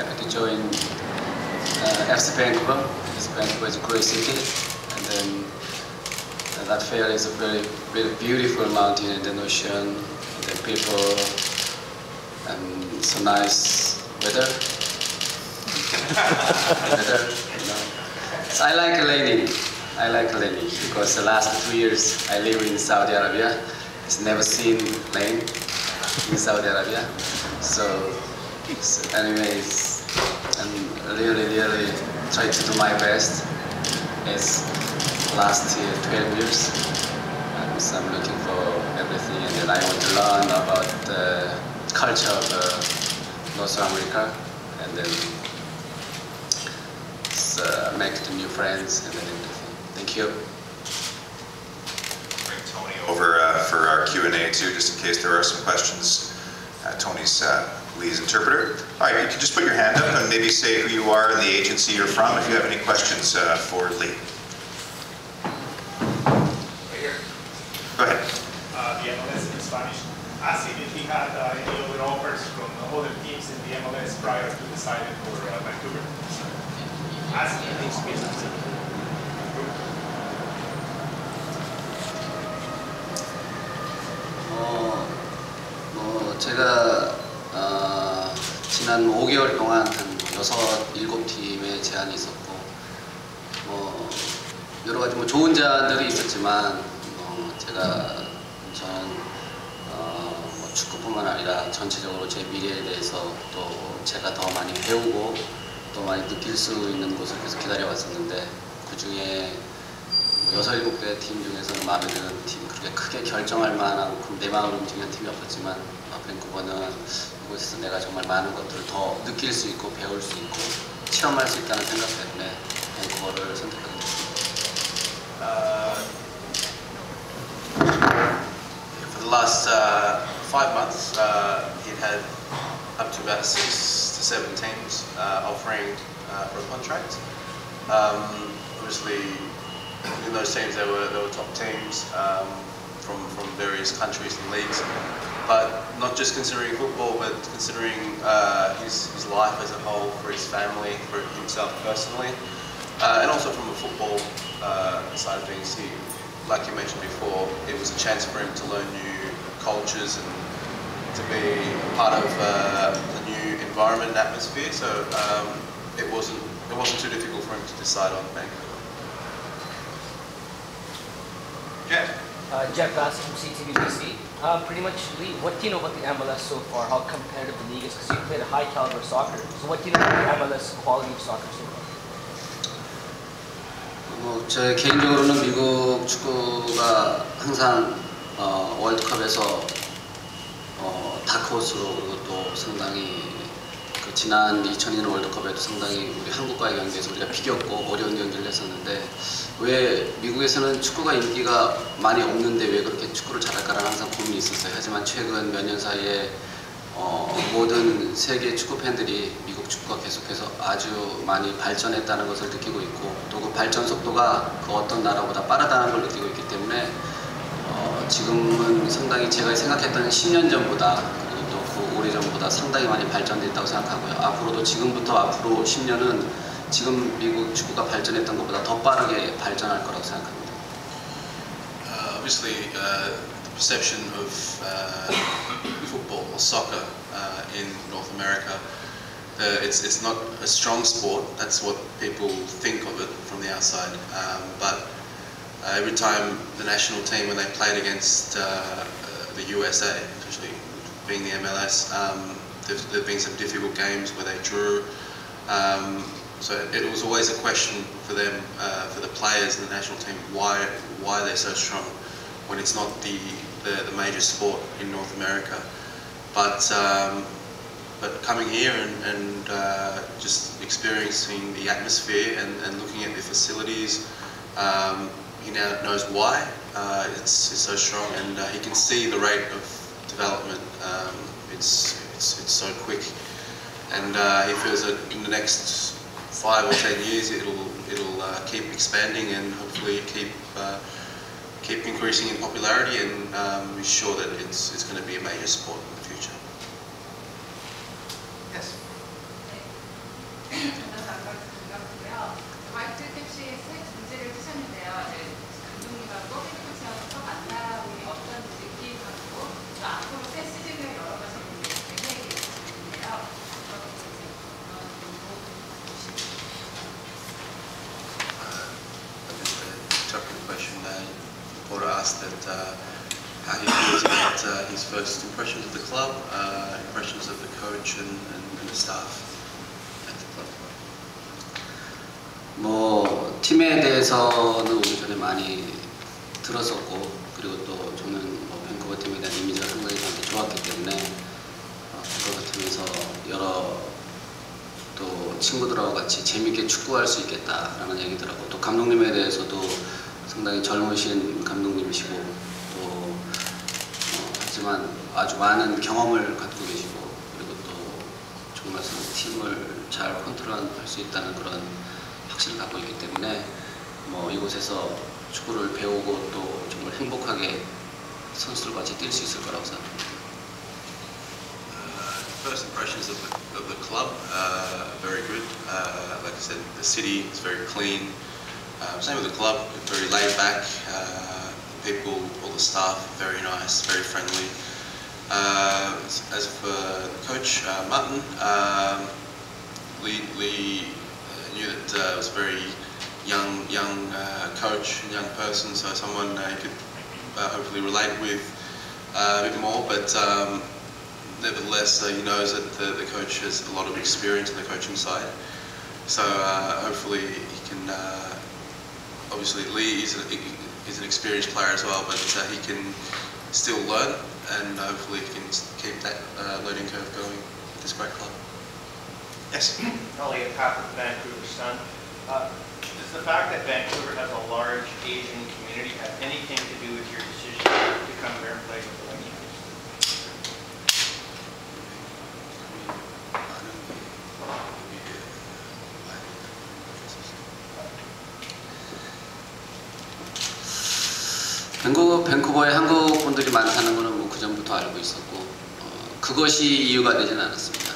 happy to join FC Vancouver. FC Vancouver is a great city, and then that fair is a very, very beautiful mountain and an ocean, and the people, and so nice weather. So I like laning. I like laning because the last 2 years I live in Saudi Arabia. I've never seen rain in Saudi Arabia. So anyways, I'm really try to do my best. It's last 12 years. So I'm looking for everything, and then I want to learn about the culture of North America, and then make the new friends and then everything. Thank you. Bring Tony over for our Q&A too, just in case there are some questions. Tony's Lee's interpreter. All right, you can just put your hand up and maybe say who you are and the agency you're from if you have any questions for Lee. Right here. Go ahead. The MLS in Spanish. Asking if he had any other offers from other teams in the MLS prior to deciding for Vancouver. Asking if he's business. 제가 지난 5개월 동안 한 6, 7팀의 제안이 있었고 여러 가지 좋은 제안들이 있었지만 제가 저는 축구뿐만 아니라 전체적으로 제 미래에 대해서 또 제가 더 많이 배우고 또 많이 느낄 수 있는 곳을 계속 기다려왔었는데 그 중에 6, 7개 팀 중에서는 마음에 드는 팀, 그렇게 크게 결정할 만한 내 마음을 움직이는 팀이 없었지만 밴쿠버는 이곳에서 내가 정말 많은 것들을 더 느낄 수 있고 배울 수 있고 체험할 수 있다는 생각 때문에 밴쿠버를 선택하게 됐습니다. For the last 5 months, he'd had up to about 6 to 7 teams offering for a contract. Obviously, in those teams, there were top teams from various countries and leagues. But not just considering football, but considering his life as a whole, for his family, for himself personally, and also from a football side of things. Like you mentioned before, it was a chance for him to learn new cultures and to be part of a new environment and atmosphere. So it wasn't too difficult for him to decide on Vancouver. Jeff. Jeff Bassett from CTVBC. Pretty much, Lee, what do you know about the MLS so far? How competitive the league is? Because you played a high caliber soccer. So what do you know about the MLS quality of soccer so far? 제 개인적으로는 미국 축구가 항상 월드컵에서 다크호스로, 그리고 또 상당히 지난 2002년 월드컵에도 상당히 우리 한국과의 경기에서 우리가 비겼고 어려운 경기를 했었는데 왜 미국에서는 축구가 인기가 많이 없는데 왜 그렇게 축구를 잘할까라는 항상 고민이 있었어요. 하지만 최근 몇 년 사이에 모든 세계 축구 팬들이 미국 축구가 계속해서 아주 많이 발전했다는 것을 느끼고 있고 또 그 발전 속도가 그 어떤 나라보다 빠르다는 걸 느끼고 있기 때문에 지금은 상당히 제가 생각했던 10년 전보다 그리고 또 그 오래전보다 상당히 많이 발전됐다고 생각하고요. 앞으로도 지금부터 앞으로 10년은 지금 미국 축구가 발전했던 것보다 더 빠르게 발전할 거라고 생각합니다. Obviously, the perception of football or soccer in North America, it's not a strong sport. That's what people think of it from the outside. But every time the national team, when they played against the USA, especially being the MLS, there've been some difficult games where they drew. So it was always a question for them, for the players in the national team, why they're so strong when it's not the major sport in North America. But coming here and just experiencing the atmosphere and looking at the facilities, he now knows why it's so strong, and he can see the rate of development. It's so quick, and he feels that in the next 5 or 10 years it'll keep expanding and hopefully keep increasing in popularity, and be sure that it's going to be a major sport in the future. Yes. 전달한 반갑고요. 화이트 캡시의 새 존재를 쓰셨는데요. 감독님과 꼬비 코치하고 또 만남이 어떤 느낌하고 또 앞으로 새 시즌을 열어가실 계획이 있으신데요. Question. Reporter asked that how he feels about his first impressions of the club, impressions of the coach and the staff at the club. 뭐 팀에 대해서는 오기 전에 많이 들었었고, 그리고 또 저는 뭐 밴쿠버 팀에 대한 이미지가 상당히 저한테 좋았기 때문에 밴쿠버 팀에서 여러 또 친구들하고 같이 재밌게 축구할 수 있겠다라는 얘기들하고, 또 감독님에 대해서도 상당히 젊으신 감독님이시고 또 하지만 아주 많은 경험을 갖고 계시고, 그리고 또 정말 팀을 잘 컨트롤할 수 있다는 그런 확신을 갖고 있기 때문에 뭐 이곳에서 축구를 배우고 또 정말 행복하게 선수들과 같이 뛸 수 있을 거라고 생각합니다. First impressions of the club, very good. Like I said, the city is very clean. Same with the club, very laid back. People, all the staff, very nice, very friendly. As for Coach Martin, we knew that it was a very young coach and young person, so someone you could hopefully relate with a bit more. But nevertheless, he knows that the coach has a lot of experience on the coaching side. So hopefully he can. Obviously, Lee is an experienced player as well, but he can still learn, and hopefully he can keep that learning curve going with this great club. Yes? Elliot Papp with Vancouver Sun. Does the fact that Vancouver has a large Asian community have anything to do with your decision to come here and play with the Wings? 밴쿠버에 한국 분들이 많다는 거는 뭐 그전부터 알고 있었고, 그것이 이유가 되진 않았습니다.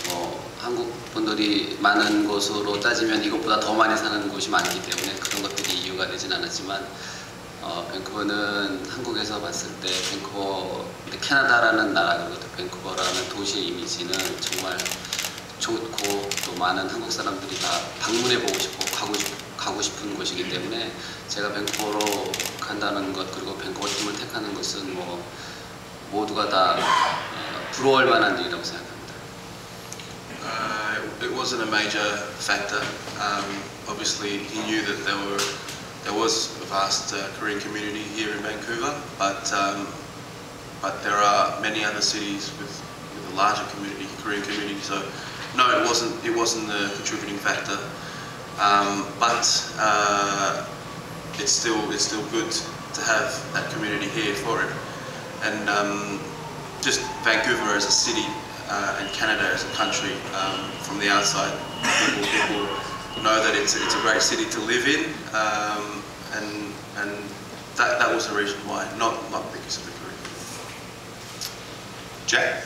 뭐 한국 분들이 많은 곳으로 따지면 이것보다 더 많이 사는 곳이 많기 때문에 그런 것들이 이유가 되진 않았지만, 밴쿠버는 한국에서 봤을 때 밴쿠버, 캐나다라는 나라, 그리고 밴쿠버라는 도시의 이미지는 정말 좋고, 또 많은 한국 사람들이 다 방문해보고 싶고 가고 싶은 곳이기 때문에 제가 밴쿠버로 간다는 것, 그리고 밴쿠버 팀을 택하는 것은 뭐 모두가 다 부러워할 만한 일이라고 생각합니다. It wasn't a major factor. Obviously, he knew that there was a vast Korean community here in Vancouver, but there are many other cities with a larger community, Korean community. So no, it wasn't a contributing factor. But it's still good to have that community here for it, and just Vancouver as a city and Canada as a country, from the outside, people know that it's a great city to live in, and that was the reason why, not because of the career. Jack?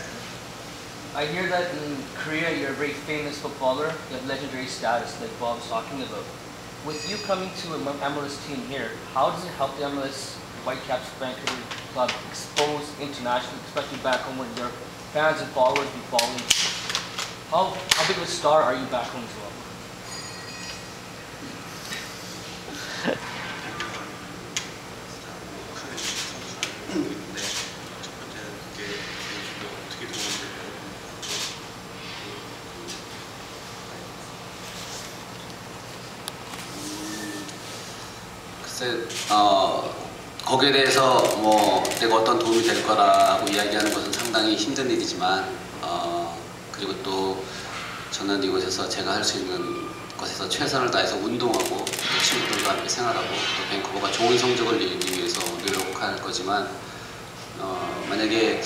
I hear that in Korea you're a very famous footballer, you have legendary status like Bob's talking about. With you coming to an MLS team here, how does it help the MLS Whitecaps Vancouver club expose internationally, especially back home where your fans and followers be following you? How big of a star are you back home as well? 거기에 대해서 뭐 내가 어떤 도움이 될 거라고 이야기하는 것은 상당히 힘든 일이지만, 그리고 또 저는 이곳에서 제가 할 수 있는 것에서 최선을 다해서 운동하고 또 친구들과 함께 생활하고 또 밴쿠버가 좋은 성적을 내기 위해서 노력할 거지만, 만약에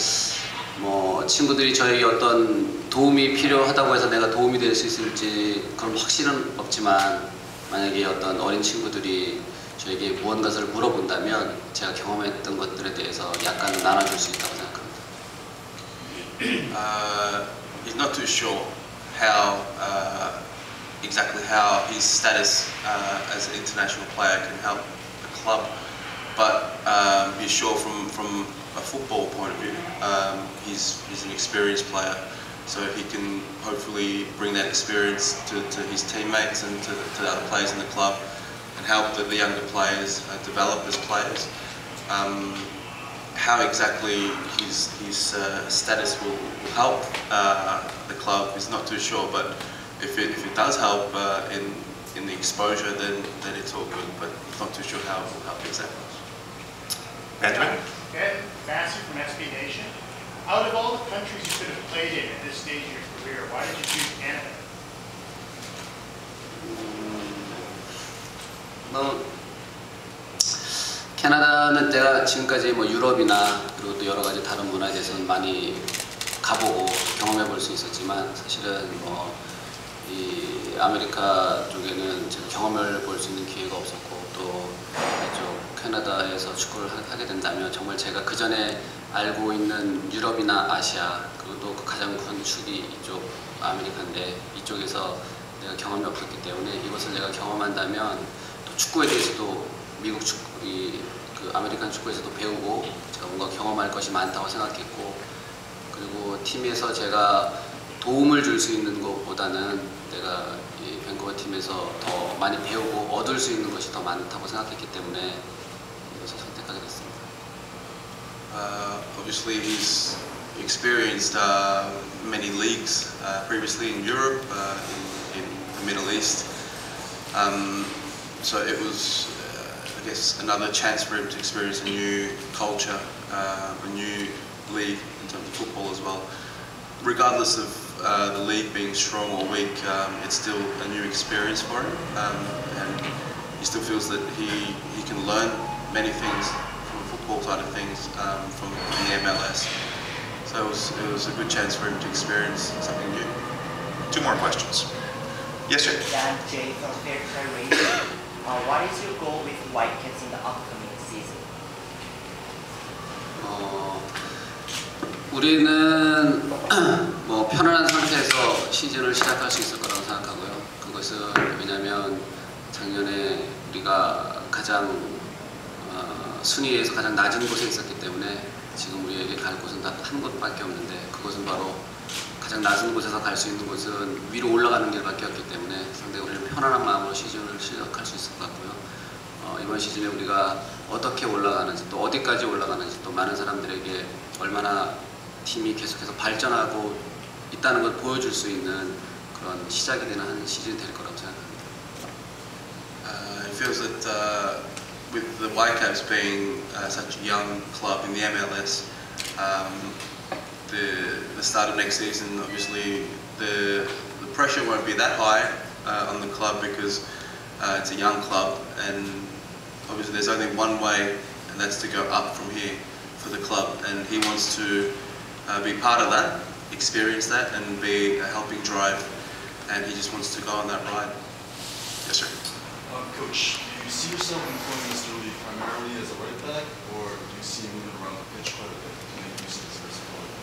뭐 친구들이 저에게 어떤 도움이 필요하다고 해서 내가 도움이 될 수 있을지 그런 확신은 없지만, 만약에 어떤 어린 친구들이 저에게 무언가를 물어본다면 제가 경험했던 것들에 대해서 약간 나눠줄 수 있다고 생각합니다. He's not too sure how exactly how his status as an international player can help the club, but be sure from a football point of view, he's an experienced player, so he can hopefully bring that experience to his teammates and to the other players in the club and help the younger players develop as players. How exactly his status will help the club is not too sure, but if it does help in the exposure, then it's all good, but not too sure how it will help exactly. Benjamin? Ben Massey from SB Nation. Out of all the countries you could have played in at this stage of your career, why did you choose Canada? 캐나다는 제가 지금까지 뭐 유럽이나 그리고 또 여러 가지 다른 문화에 대해서는 많이 가보고 경험해 볼 수 있었지만 사실은 뭐 이 아메리카 쪽에는 제가 경험을 볼 수 있는 기회가 없었고 또 이쪽 캐나다에서 축구를 하게 된다면 정말 제가 그 전에 알고 있는 유럽이나 아시아 그리고 또 그 가장 큰 축이 이쪽 아메리카인데 이쪽에서 내가 경험이 없었기 때문에 이것을 내가 경험한다면 또 축구에 대해서도 미국 축구, 그 아메리칸 축구에서도 배우고 제가 뭔가 경험할 것이 많다고 생각했고 그리고 팀에서 제가 도움을 줄 수 있는 것보다는 내가 이 밴쿠버 팀에서 더 많이 배우고 얻을 수 있는 것이 더 많다고 생각했기 때문에 이것을 선택하게 됐습니다. Obviously he's experienced many leagues previously in Europe, in the Middle East. So it was, I guess, another chance for him to experience a new culture, a new league in terms of football as well. Regardless of the league being strong or weak, it's still a new experience for him, and he still feels that he can learn many things from the football side of things from the MLS. So it was a good chance for him to experience something new. 2 more questions. Yes, sir. Dan J from Fair Trade Radio. What is your goal with Whitecaps in the upcoming season? 우리는 뭐 편안한 상태에서 시즌을 시작할 수 있을 거라고 생각하고요. 그것은 왜냐하면 작년에 우리가 가장 순위에서 가장 낮은 곳에 있었기 때문에 지금 우리에게 갈 곳은 단 한 곳밖에 없는데 그것은 바로 가장 낮은 곳에서 갈 수 있는 곳은 위로 올라가는 길밖에 없기 때문에 상당히 우리는 편안한 마음으로 시즌을 시작할 수 있을 것 같고요. 이번 시즌에 우리가 어떻게 올라가는지 또 어디까지 올라가는지 또 많은 사람들에게 얼마나 팀이 계속해서 발전하고 있다는 걸 보여줄 수 있는 그런 시작이 되는 한 시즌이 될 거라고 생각합니다. It feels that with the Whitecaps being such a young club in the MLS, the start of next season, obviously the pressure won't be that high on the club because it's a young club, and obviously there's only one way, and that's to go up from here for the club, and he wants to be part of that, experience that, and be a helping drive, and he just wants to go on that ride. Yes, sir. Coach, do you see yourself employing Mr. Lee primarily as a right back, or do you see him moving around the pitch quite a bit to make use of his versatility?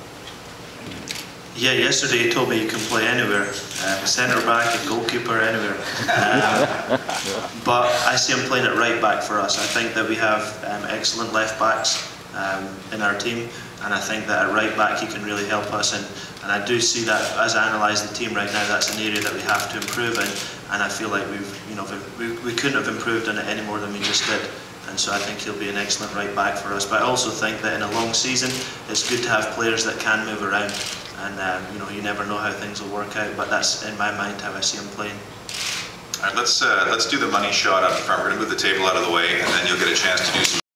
Yeah, yesterday he told me you can play anywhere, centre back, a goalkeeper, anywhere. But I see him playing at right back for us. I think that we have excellent left backs in our team, and I think that at right back he can really help us. And I do see that as I analyse the team right now, that's an area that we have to improve in. And I feel like we couldn't have improved in it any more than we just did. And so I think he'll be an excellent right back for us. But I also think that in a long season, it's good to have players that can move around. And you never know how things will work out. But that's in my mind how I see him playing. All right, let's do the money shot up front. We're going to move the table out of the way, and then you'll get a chance to do some